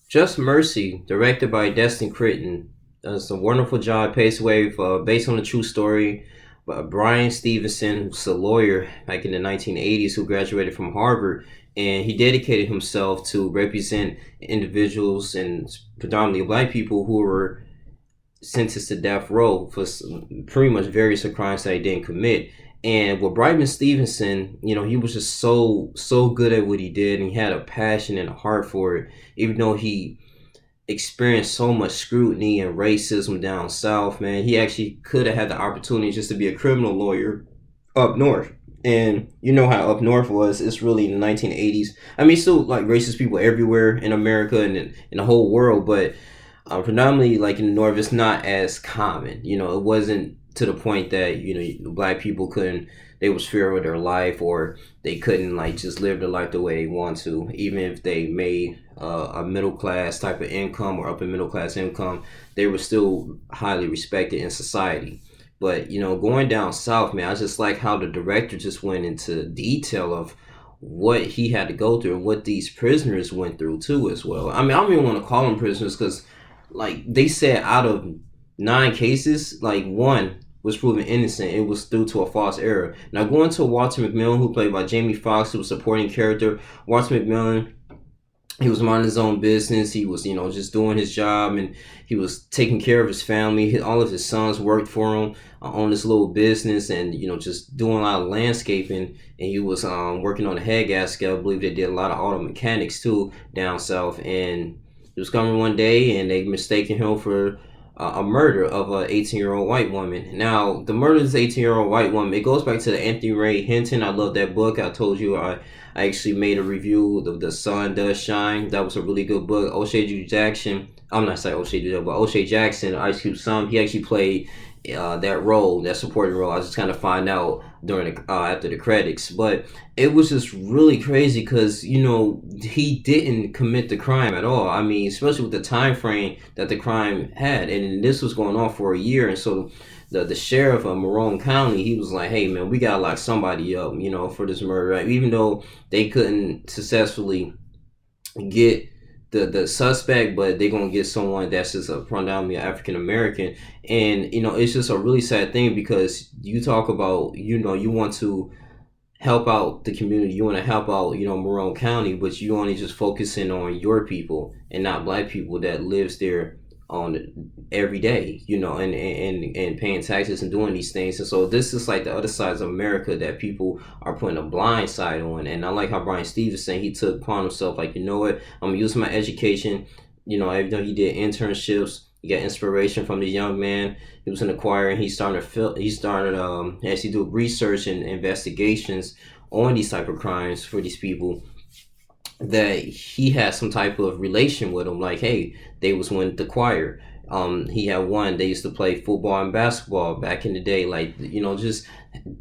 Just Mercy, directed by Destin Critton. It's a wonderful job. Pace Wave, based on a true story by Brian Stevenson, who's a lawyer back in the 1980s who graduated from Harvard. And he dedicated himself to represent individuals and predominantly black people who were sentenced to death row for pretty much various crimes that he didn't commit. And with Brightman Stevenson, he was just so good at what he did, and he had a passion and a heart for it. Even though he experienced so much scrutiny and racism down south, man, he actually could have had the opportunity just to be a criminal lawyer up north. And you know how up north was. It's really in the 1980s. I mean, still like racist people everywhere in America and in the whole world, but predominantly like in the north, it's not as common. It wasn't to the point that black people couldn't. They was fear of their life, or they couldn't like just live their life the way they want to, even if they made a middle class type of income or upper middle class income. They were still highly respected in society. But going down south, man, I just like how the director just went into detail of what he had to go through and what these prisoners went through too as well. I mean, I don't even want to call them prisoners because like they said out of 9 cases, like one was proven innocent. It was due to a false error. Now going to Walter McMillan, who played by Jamie Foxx, who was a supporting character. Walter McMillan, he was minding his own business. He was, just doing his job, and he was taking care of his family. All of his sons worked for him on this little business, and just doing a lot of landscaping. And he was working on a head gasket. I believe they did a lot of auto mechanics too down south. And he was coming one day, and they mistaken him for a murder of a 18-year-old white woman. Now, the murder of this 18-year-old white woman, it goes back to the Anthony Ray Hinton. I love that book. I told you I actually made a review of The Sun Does Shine. That was a really good book. O'Shea Jackson, I'm not saying O'Shea Jackson, but O'Shea Jackson, Ice Cube's son, he actually played that role, that supporting role. I just kind of find out during after the credits, but it was just really crazy because he didn't commit the crime at all. I mean, especially with the time frame that the crime had, and this was going on for a year, and so the sheriff of Marone County, he was like, "Hey man, we gotta lock somebody up, for this murder." Right? Even though they couldn't successfully get the suspect, but they're gonna get someone that's just a predominantly African American. And it's just a really sad thing because you talk about you want to help out the community, you want to help out Marone County, but you only just focusing on your people and not black people that lives there on every day, and paying taxes and doing these things. And so this is like the other sides of America that people are putting a blind side on. And I like how Brian Stevenson, he took upon himself, like, what, I'm gonna use my education. Even though he did internships, he got inspiration from the young man. He was in the choir, and he started actually do research and investigations on these type of crimes for these people that he had some type of relation with them. Like, hey, they was in the choir. He had one. They used to play football and basketball back in the day. Like, just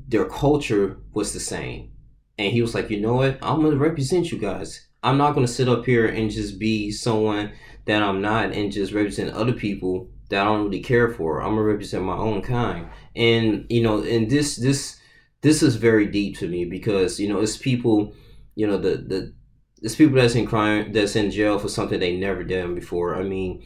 their culture was the same. And he was like, you know what? I'm gonna represent you guys. I'm not gonna sit up here and just be someone that I'm not and just represent other people that I don't really care for. I'm gonna represent my own kind. And and this is very deep to me because it's people, the it's people that's in crime, that's in jail for something they never done before. I mean,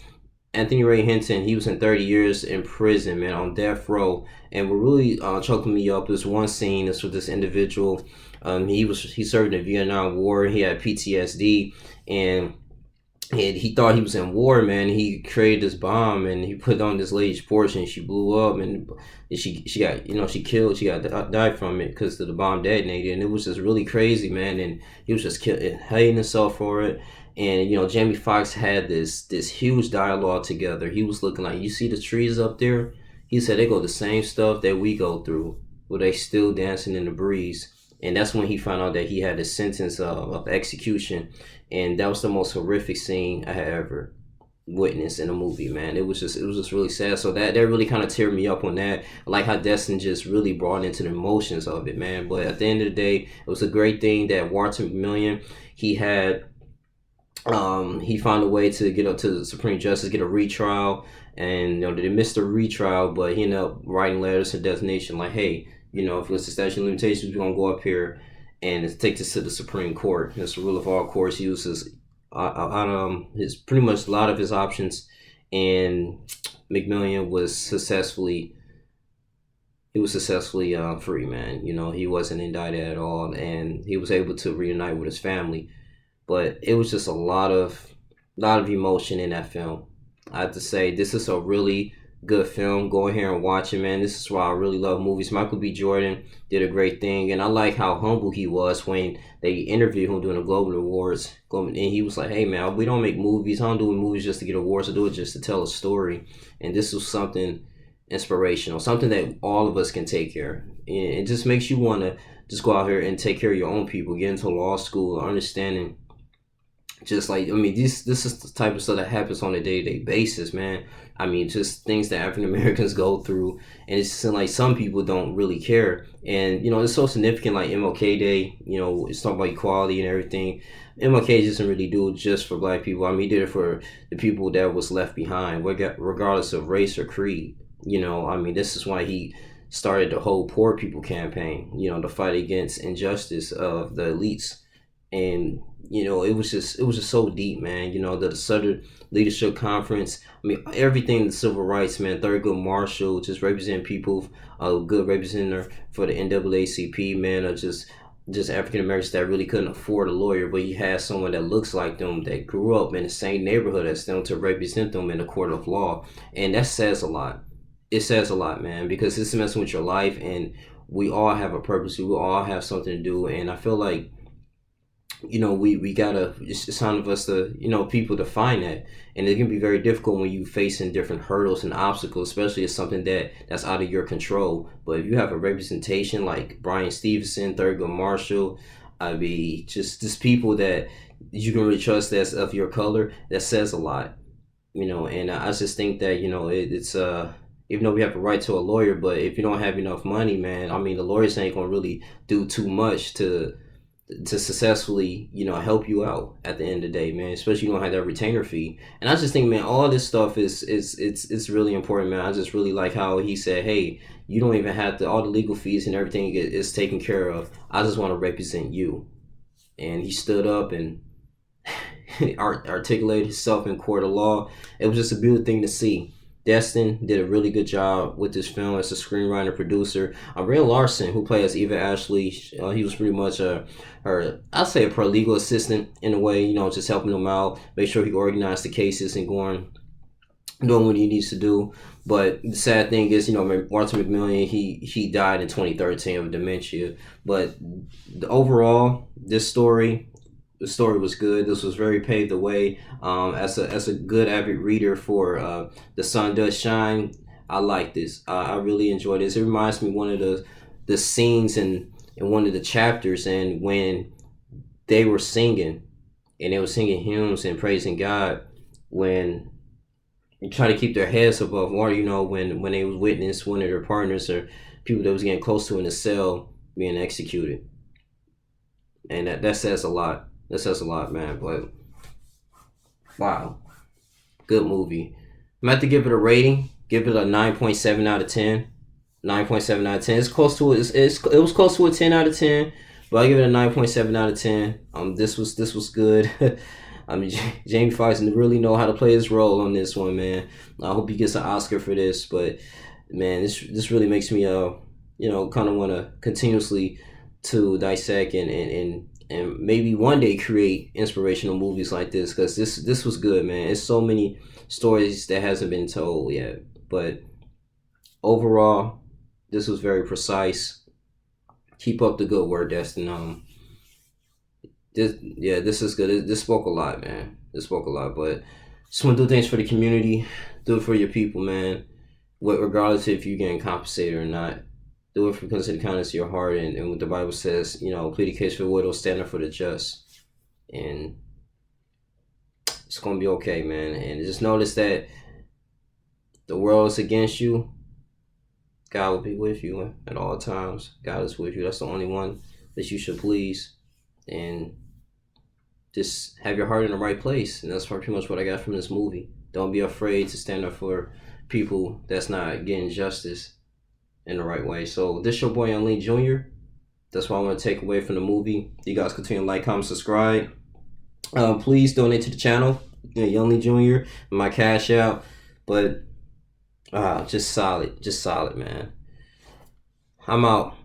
Anthony Ray Hinton, he was in 30 years in prison, man, on death row. And what really choking me up is one scene is with this individual. He served in the Vietnam War. He had PTSD, and he thought he was in war, man. He created this bomb and he put it on this lady's porch, and she blew up, and she got she got died from it because the bomb detonated. And it was just really crazy, man. And he was just hating himself for it. And Jamie Foxx had this huge dialogue together. He was looking like, you see the trees up there? He said they go the same stuff that we go through, but they still dancing in the breeze. And that's when he found out that he had a sentence of execution. And that was the most horrific scene I had ever witnessed in a movie, man. It was just really sad. So that really kind of teared me up on that. I like how Destin just really brought into the emotions of it, man. But at the end of the day, it was a great thing that Walter McMillian, he had he found a way to get up to the Supreme Justice, get a retrial. And they missed the retrial, but he ended up writing letters to Destination like, hey, if it's the statute of limitations, we're gonna go up here and take this to the Supreme Court. It's the rule of all courts uses his pretty much a lot of his options, and McMillian was successfully free, man. You know, he wasn't indicted at all, and he was able to reunite with his family. But it was just a lot of emotion in that film. I have to say, this is a really good film. Go in here and watch it, man. This is why I really love movies. Michael B. Jordan did a great thing, and I like how humble he was when they interviewed him during the Global Awards. And he was like, "Hey, man, we don't make movies. I don't do movies just to get awards. I do it just to tell a story." And this was something inspirational, something that all of us can take care. And it just makes you want to just go out here and take care of your own people, get into law school, understanding just like, I mean, this is the type of stuff that happens on a day-to-day basis, man. I mean, just things that African Americans go through, and it's just like some people don't really care. And you know, it's so significant, like MLK Day. You know, it's talking about equality and everything. MLK doesn't really do it just for black people. I mean, he did it for the people that was left behind, regardless of race or creed. You know, I mean, this is why he started the whole Poor People campaign. You know, to fight against injustice of the elites. And you know, it was just so deep, man. You know, the Southern Leadership Conference, I mean, everything, the civil rights, man. Thurgood Marshall just representing people, a good representative for the NAACP, man, of just African Americans that really couldn't afford a lawyer, but you had someone that looks like them, that grew up in the same neighborhood as them, to represent them in the court of law. And that says a lot. It says a lot, man, because it's messing with your life, and we all have a purpose. We all have something to do, and I feel like, you know, we gotta, it's time of us to, you know, people to find that. And it can be very difficult when you facing different hurdles and obstacles, especially if something that's out of your control. But if you have a representation like Brian Stevenson, Thurgood Marshall, I mean, just people that you can really trust, that's of your color, that says a lot. You know, and I just think that, you know, it's even though we have a right to a lawyer, but if you don't have enough money, man, I mean, the lawyers ain't gonna really do too much to successfully, you know, help you out at the end of the day, man. Especially you don't have that retainer fee. And I just think, man, all this stuff is it's really important, man. I just really like how he said, hey, you don't even have to, all the legal fees and everything is taken care of. I just want to represent you. And he stood up and articulated himself in court of law. It was just a beautiful thing to see. Destin did a really good job with this film as a screenwriter, producer. Ray Larson, who plays Eva Ashley, he was pretty much I'd say a paralegal assistant in a way, you know, just helping him out, make sure he organized the cases and doing what he needs to do. But the sad thing is, you know, Martin McMillian, he died in 2013 of dementia. But overall, the story was good. This was very paved the way. As a good avid reader for The Sun Does Shine, I like this. I really enjoy this. It reminds me of one of the scenes in one of the chapters, and when they were singing, and they were singing hymns and praising God, when you try to keep their heads above water, you know, when they was witness one of their partners or people that was getting close to in the cell being executed. And that says a lot. That says a lot, man. But wow, good movie. I'm going to have to give it a rating. Give it a 9.7 out of 10. 9.7 out of 10. It's close to it was close to a 10 out of 10, but I give it a 9.7 out of 10. This was good. I mean, Jamie Foxx really know how to play his role on this one, man. I hope he gets an Oscar for this. But man, this really makes me you know, kind of want to continuously to dissect and maybe one day create inspirational movies like this, because this was good, man. It's so many stories that hasn't been told yet, but overall, this was very precise. Keep up the good work, Destin. This is good. This spoke a lot, man. This spoke a lot, but just want to do things for the community. Do it for your people, man. Regardless if you're getting compensated or not. Do it because of the kindness of your heart, and what the Bible says, you know, plead the case for the widow, stand up for the just. And it's going to be okay, man. And just notice that the world is against you. God will be with you at all times. God is with you. That's the only one that you should please. And just have your heart in the right place. And that's pretty much what I got from this movie. Don't be afraid to stand up for people that's not getting justice in the right way. So this your boy Young Lee Jr. That's what I want to take away from the movie. You guys continue to like, comment, subscribe. Please donate to the channel, Young Lee Jr. My cash out, but just solid, man. I'm out.